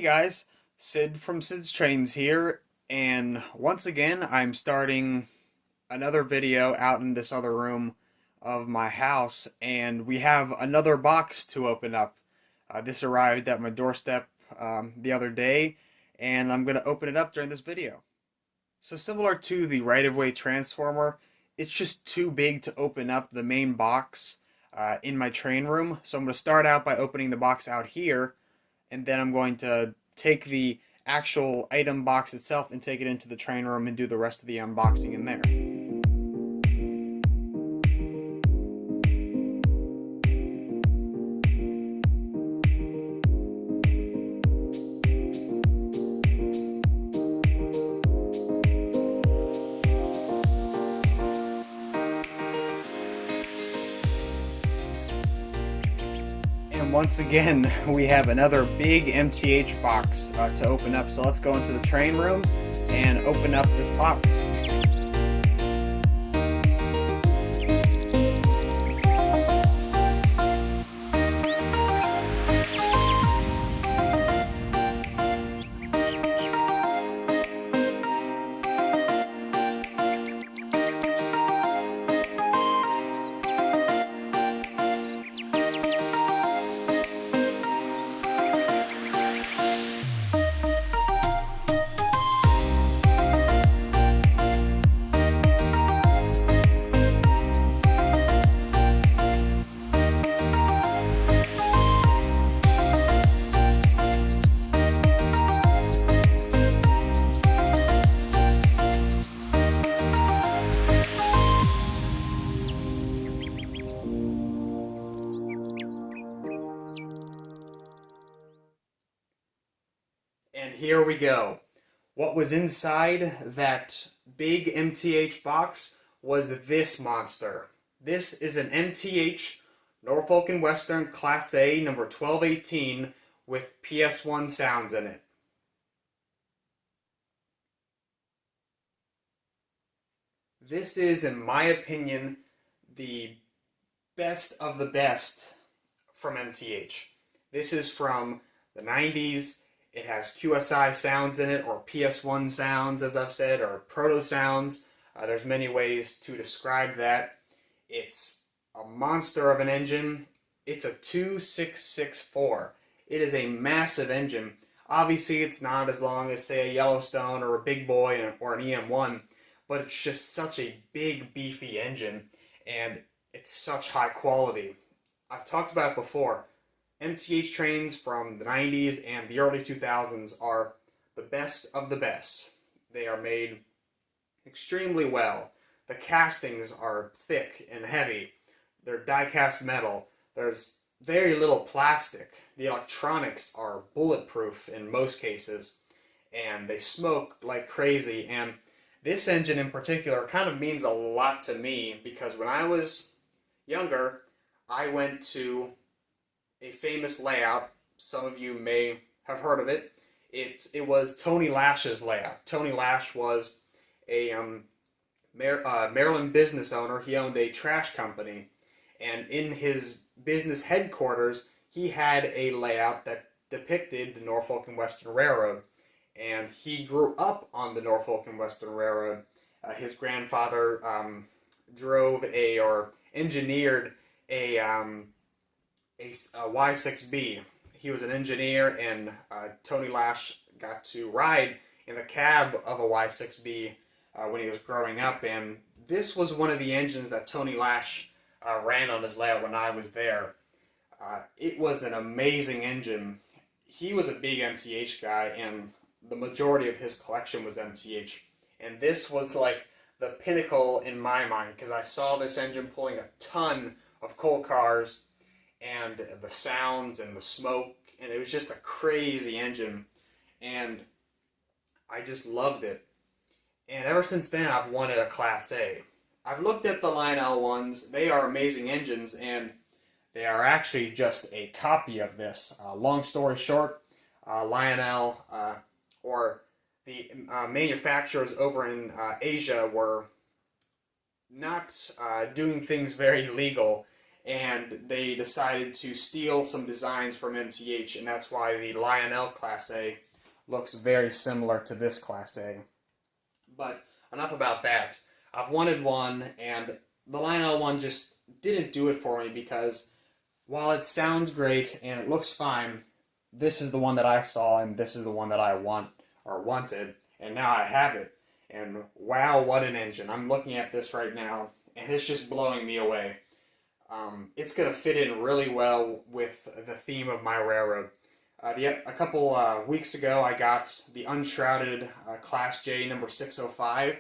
Hey guys, Sid from Sid's Trains here, and once again I'm starting another video out in this other room of my house, and we have another box to open up. This arrived at my doorstep the other day, and I'm going to open it up during this video. So similar to the right-of-way transformer, it's just too big to open up the main box in my train room, so I'm going to start out by opening the box out here, and then I'm going to take the actual item box itself and take it into the train room and do the rest of the unboxing in there. And once again, we have another big MTH box to open up. So let's go into the train room and open up this box. And here we go. What was inside that big MTH box was this monster. This is an MTH Norfolk and Western Class A number 1218 with PS1 sounds in it. This is, in my opinion, the best of the best from MTH. This is from the 90s. It has QSI sounds in it, or PS1 sounds, as I've said, or proto sounds. There's many ways to describe that. It's a monster of an engine. It's a 2664. It is a massive engine. Obviously, it's not as long as, say, a Yellowstone or a Big Boy or an EM1, but it's just such a big, beefy engine, and it's such high quality. I've talked about it before. MTH trains from the 90s and the early 2000s are the best of the best. They are made extremely well. The castings are thick and heavy. They're die-cast metal. There's very little plastic. The electronics are bulletproof in most cases, and they smoke like crazy. And this engine in particular kind of means a lot to me because when I was younger, I went to a famous layout. Some of you may have heard of it. It was Tony Lash's layout. Tony Lash was a Maryland business owner. He owned a trash company, and in his business headquarters, he had a layout that depicted the Norfolk and Western Railroad. And he grew up on the Norfolk and Western Railroad. His grandfather drove or engineered a Y6B. He was an engineer, and Tony Lash got to ride in the cab of a Y6B when he was growing up, and this was one of the engines that Tony Lash ran on his layout when I was there. It was an amazing engine. He was a big MTH guy, and the majority of his collection was MTH, and this was like the pinnacle in my mind because I saw this engine pulling a ton of coal cars, and the sounds and the smoke, and it was just a crazy engine, and I just loved it. And ever since then, I've wanted a Class A. I've looked at the Lionel ones. They are amazing engines, and they are actually just a copy of this. Long story short, Lionel, or the manufacturers over in Asia, were not doing things very legal, and they decided to steal some designs from MTH, and that's why the N&W Class A looks very similar to this Class A. But enough about that. I've wanted one, and the N&W one just didn't do it for me because while it sounds great and it looks fine, this is the one that I saw and this is the one that I wanted, and now I have it. And wow, what an engine. I'm looking at this right now and it's just blowing me away. It's going to fit in really well with the theme of my railroad. A couple weeks ago I got the Unshrouded Class J number 605,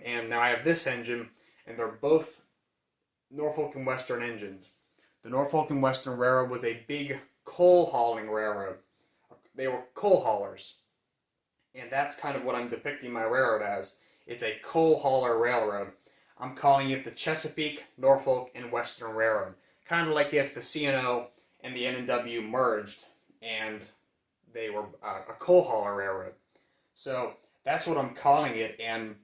and now I have this engine, and they're both Norfolk and Western engines. The Norfolk and Western Railroad was a big coal hauling railroad. They were coal haulers. And that's kind of what I'm depicting my railroad as. It's a coal hauler railroad. I'm calling it the Chesapeake, Norfolk, and Western Railroad. Kind of like if the C&O and the N&W merged and they were a coal hauler railroad. So that's what I'm calling it, and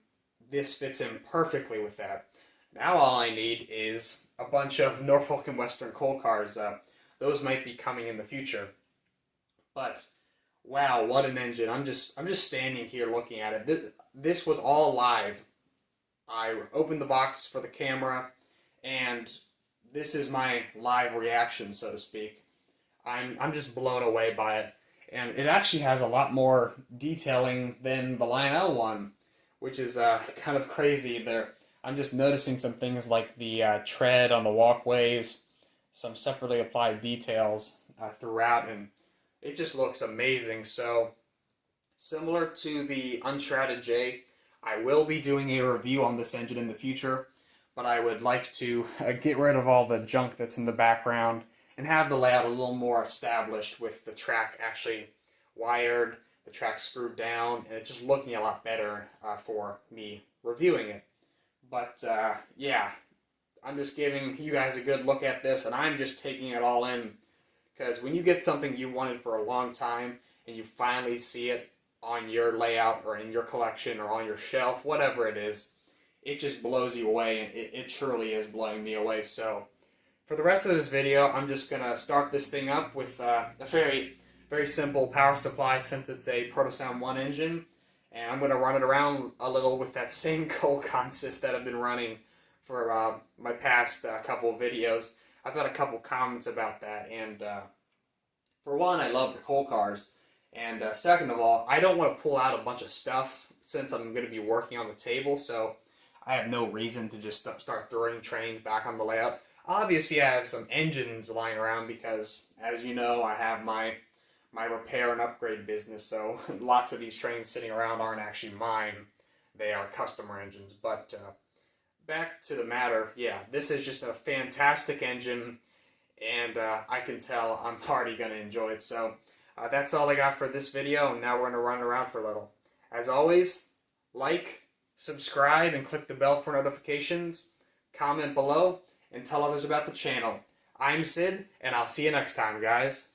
this fits in perfectly with that. Now all I need is a bunch of Norfolk and Western coal cars. Those might be coming in the future. But wow, what an engine. I'm just standing here looking at it. This was all live. I opened the box for the camera, and this is my live reaction, so to speak. I'm just blown away by it. And it actually has a lot more detailing than the N&W one, which is kind of crazy there. I'm just noticing some things like the tread on the walkways, some separately applied details throughout, and it just looks amazing. So, similar to the Unshrouded J, I will be doing a review on this engine in the future, but I would like to get rid of all the junk that's in the background and have the layout a little more established with the track actually wired, the track screwed down, and it just looking a lot better for me reviewing it. But yeah, I'm just giving you guys a good look at this, and I'm just taking it all in. Because when you get something you've wanted for a long time, and you finally see it on your layout, or in your collection, or on your shelf, whatever it is, it just blows you away, and it truly is blowing me away. So, for the rest of this video, I'm just going to start this thing up with a very, very simple power supply, since it's a Protosound 1 engine. And I'm going to run it around a little with that same coal consist that I've been running for my past couple of videos. I've got a couple comments about that, and for one, I love the coal cars, and second of all, I don't want to pull out a bunch of stuff since I'm going to be working on the table, so I have no reason to just start throwing trains back on the layout. Obviously, I have some engines lying around because, as you know, I have my repair and upgrade business, so lots of these trains sitting around aren't actually mine. They are customer engines. But back to the matter, yeah, this is just a fantastic engine, and I can tell I'm already going to enjoy it. So that's all I got for this video, and now we're going to run around for a little. As always, like, subscribe, and click the bell for notifications. Comment below, and tell others about the channel. I'm Sid, and I'll see you next time, guys.